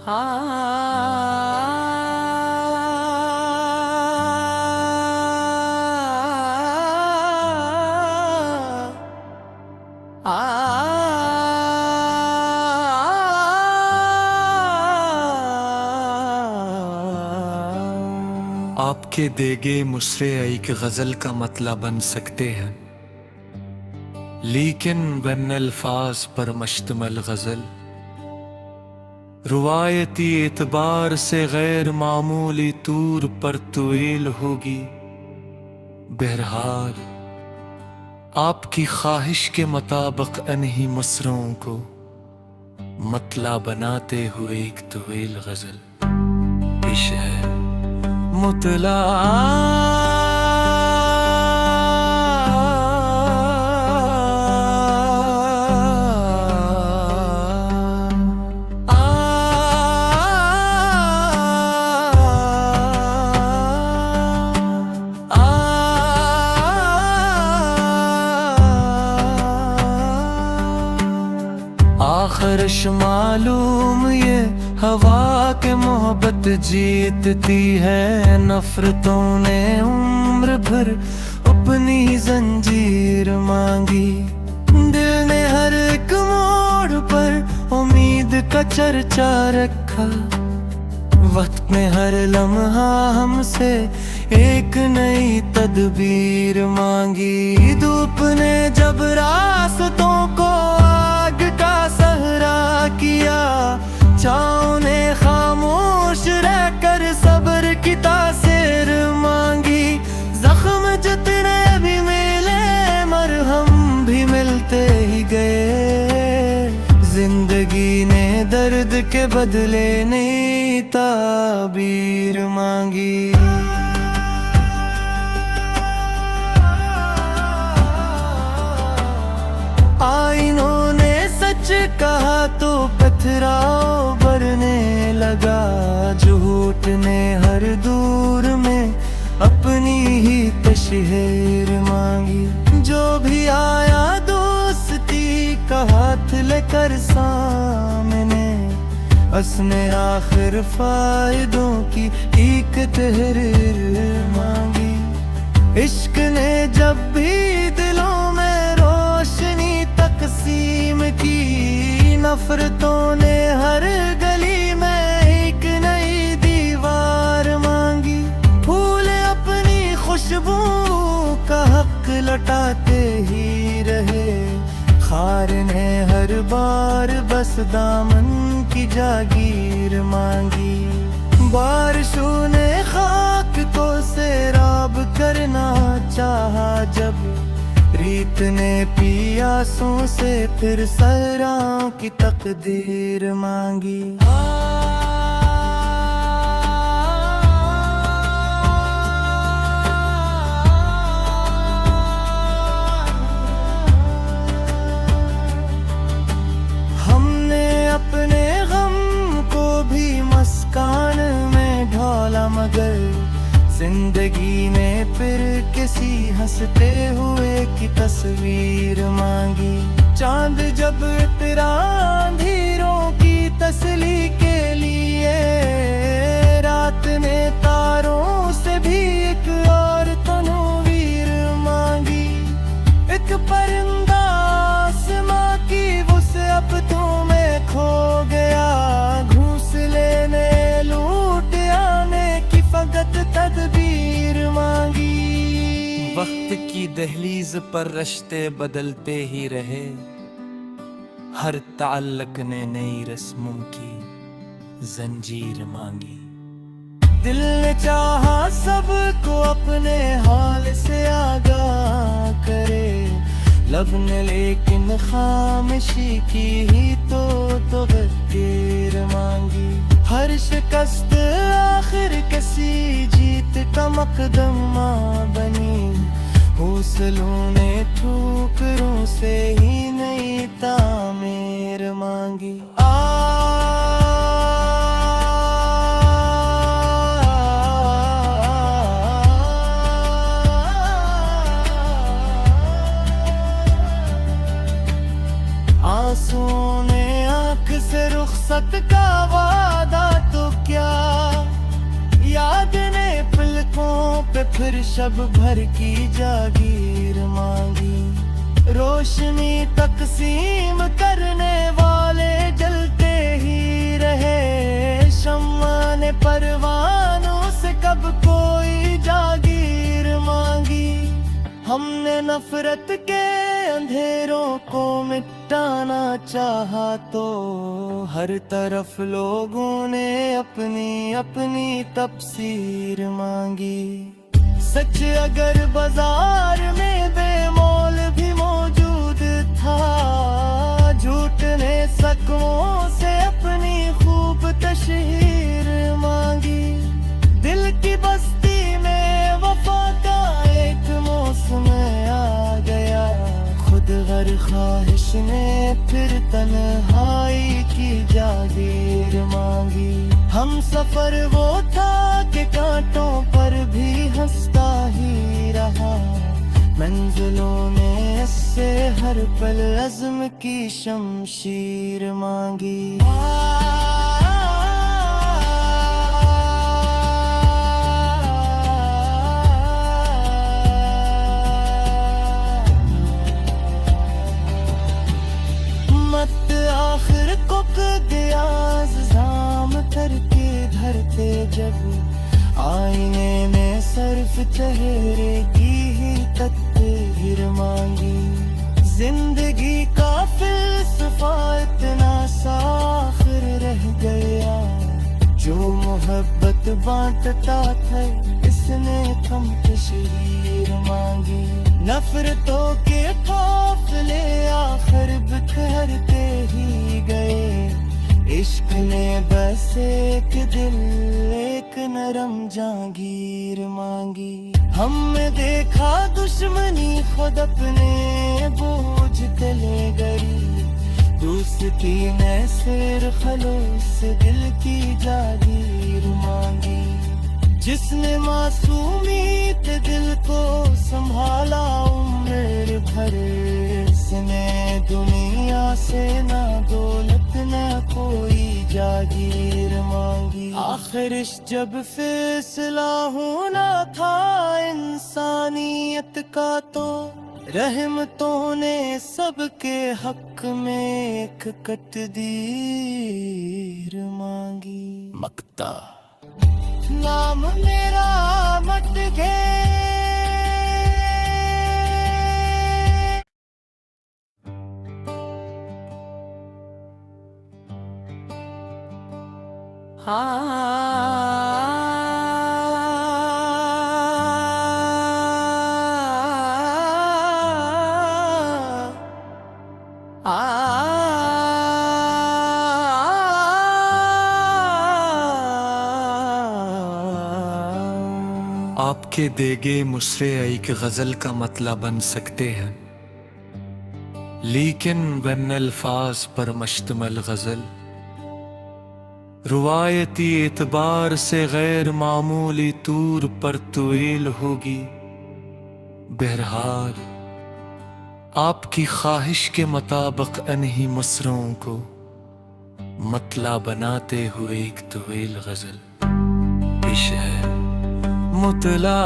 आपके देगे मुझसे एक गजल का मतलब बन सकते हैं, लेकिन बन अल्फाज पर मुश्तमिल गजल रुवायती एतबार से गैर मामूली तूर पर तुईल होगी। बहरहाल आपकी ख्वाहिश के मुताबिक इन्हीं मुसरों को मतला बनाते हुए एक तुईल गजल पेश है। मुतला आखिरश मालूम ये हवा के मोहब्बत जीतती है। नफरतों ने उम्र भर अपनी जंजीर मांगी। दिल ने हर एक मोड़ पर उम्मीद का चर्चा रखा। वक्त में हर लम्हा हमसे एक नई तदबीर मांगी। धूप ने जब रास्तों को आग का सहरा किया, छाँव ने खामोश रहकर सब्र की तासीर मांगी। जख्म जितने भी मिले मरहम भी मिलते ही गए। जिंदगी ने दर्द के बदले नई ताबीर मांगी। आईनों ने सच कहा तो पथराव भरने लगा। झूठ ने हर दूर में अपनी ही तशहीर मांगी। जो भी आया दोस्ती का हाथ लेकर सामने, उसने आखिर फायदों की एक तहरीर मांगी। इश्क ने जब भी दिलों में रोशनी तकसीम की, नफरतों ने हर गली में एक नई दीवार मांगी। फूल अपनी खुशबू का हक लौटाते ही रहे। खार ने हर बार बस दामन की जागीर मांगी। बारिशों ने खाक को सैराब करना चाहा जब, रीत ने पियासों से फिर सहराओं की तकदीर मांगी। हमने अपने गम को भी मस्कान में ढाला, मगर जिंदगी ने फिर किसी हंसते हुए की तस्वीर मांगी। चांद जब तेरा अंधेरों की तसली के लिए, रात ने तारों से भी एक और तनवीर मांगी। एक परिंदा आसमां की वसअतों में खो गया। घोंसले ने लूट आने की फकत तदबीर मांगी। वक्त की दहलीज पर रिश्ते बदलते ही रहे। हर ताल्लुक ने नई रस्मों की जंजीर मांगी। दिल ने चाहा सबको अपने हाल से आगाह करे। लब ने लेकिन खामोशी की ही तो गद्दीर मांगी। हर शिकस्त आखिर किसी जीत का मकदमा बनी। हौसलों ने ठोकरों से ही नई तामीर मांगी। आंसुओं ने आंख से रुखसत का वादा क्या याद ने पलकों पे फिर शब भर की जागीर मांगी। रोशनी तकसीम करने वाले जलते ही रहे, शम्मा ने परवानों से कब कोई जागीर मांगी। हमने नफरत के अंधेरों को मिटाना चाहा तो हर तरफ लोगों ने अपनी अपनी तफसीर मांगी। सच अगर बाजार में बेमोल भी मौजूद था, झूठ ने सकमों से अपनी खूब तशहीर मांगी। दिल की बस्ती में वफा का एक मौसम आ गया, खुद गर ख्वाहिश ने फिर तन्हाई की जागीर मांगी। हम सफर वो था कि कांटों पर भी हंसता ही रहा, मंजिलों ने इससे हर पल अज़्म की शमशीर मांगी। मत आखिर को गया जाम करके धरते जब आईने में सर्फ चेहरे की ही तकदीर मांगी। जिंदगी का फिलसफा इतना साखिर रह गया, जो मोहब्बत बांटता था इसने कम तशहीर मांगी। नफरतों के काफिले आखिर बिखरते ही गए, इश्क ने बस एक दिल एक नरम जागीर मांगी। हमने देखा दुश्मनी खुद अपने बोझ तले गई, दोस्ती ने सिर खलूस दिल की जागीर मांगी। जिसने मासूमियत दिल को संभाला उम्र भर, इसने दुनिया से ना दौलत ना कोई जागीर मांगी। आखिर जब फैसला होना था इंसानियत का, तो रहमतों ने सबके हक में एक तकदीर मांगी। मक्ता नाम मेरा मट गए, आपके देगे मुझसे एक गजल का मतलब बन सकते हैं, लेकिन बन अल्फाज पर मुश्तमिल गजल रुवायती एतबार से गैर मामूली तूर पर तुईल होगी। बहरहाल आपकी ख्वाहिश के मुताबिक इन्हीं मुसरों को मतला बनाते हुए एक तुईल गजल पेश है। मुतला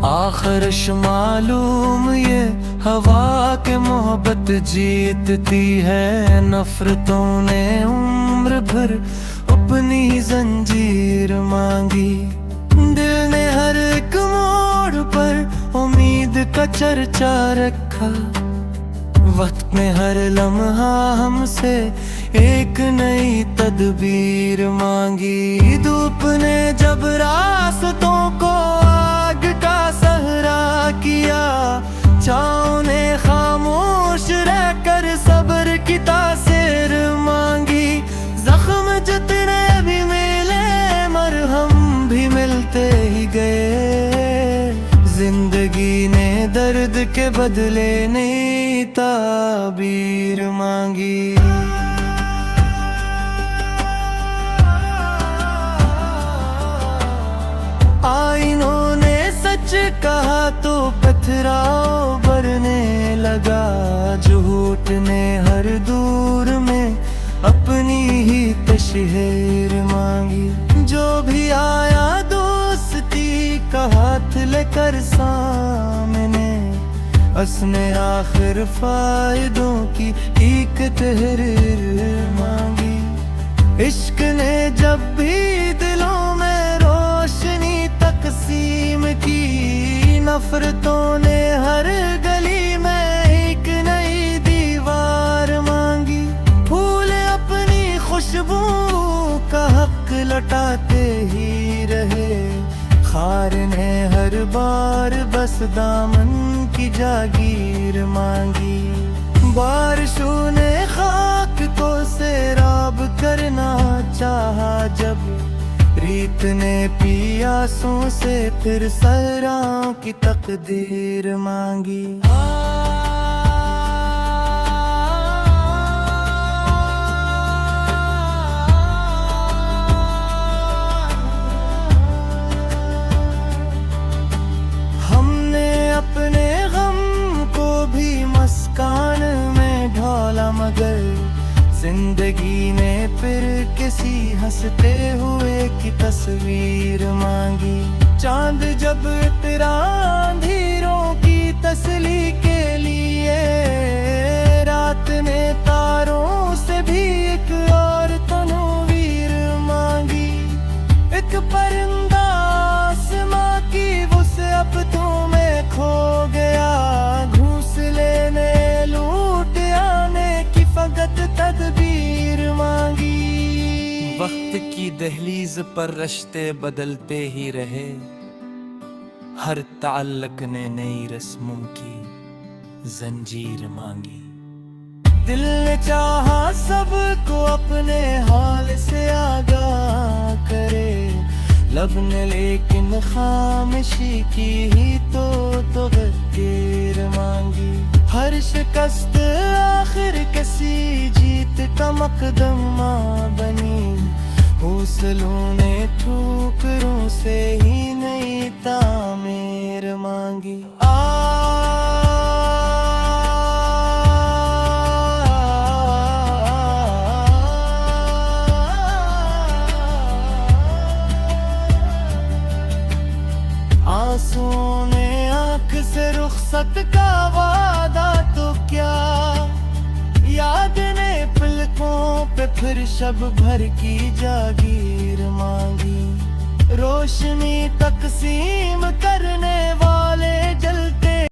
आखिरश मालूम ये हवा के मोहब्बत जीतती है, नफरतों ने उम्र भर अपनी जंजीर मांगी। दिल ने हर एक मोड़ पर उम्मीद का चर्चा रखा, वक्त में हर लम्हा हमसे एक नई तदबीर मांगी। धूप ने जब रास्तों को आग का सहरा किया, छाँव ने खामोश रहकर सब्र की तासीर मांगी। जख्म जितने भी मिले मरहम भी मिलते ही गए, जिंदगी ने दर्द के बदले नई ताबीर मांगी। आईनों ने सच कहा तो पथराव भरने लगा, झूठ ने हर दूर में अपनी ही तशहीर मांगी। जो भी आया दोस्ती का हाथ लेकर सामने, उसने आखिर फायदों की एक तहरीर मांगी। इश्क ने जब भी दिलों में रोशनी तकसीम की, नफरतों ने हर गली में एक नई दीवार मांगी। फूल अपनी खुशबू का हक लौटाते ही रहे, खार ने हर बार बस दामन की जागीर मांगी। बारिशों ने खाक को सैराब करना चाहा, जब रीत ने पियासों से फिर सहराओं की तकदीर मांगी। हमने अपने गम को भी मस्कान में ढाला, मगर जिंदगी ने फिर किसी हंसते हुए की तस्वीर मांगी। चांद जब तेरा अंधेरों की तसली के लिए, रात ने तारों से भी एक और तनवीर मांगी। एक परिंदा आसमां की वुसअत में खो गया, घोंसले ने लूट आने की फकत तदबीर मांगी। वक्त की दहलीज पर रिश्ते बदलते ही रहे, हर ताल्लुक ने नई रस्मों की जंजीर मांगी। दिल ने चाहा सबको अपने हाल से आगाह करे, लब ने लेकिन खामोशी की ही तो गदीर मांगी। हर शिकस्त आखिर किसी जीत का मकदमा बनी, हौसलों ने ठोकरों से ही नई तामीर मांगी। आंसुओं ने आंख से रुखसत का वादा तो क्या, याद ने पलकों पे फिर शब भर की जागीर मांगी। रोशनी तकसीम करने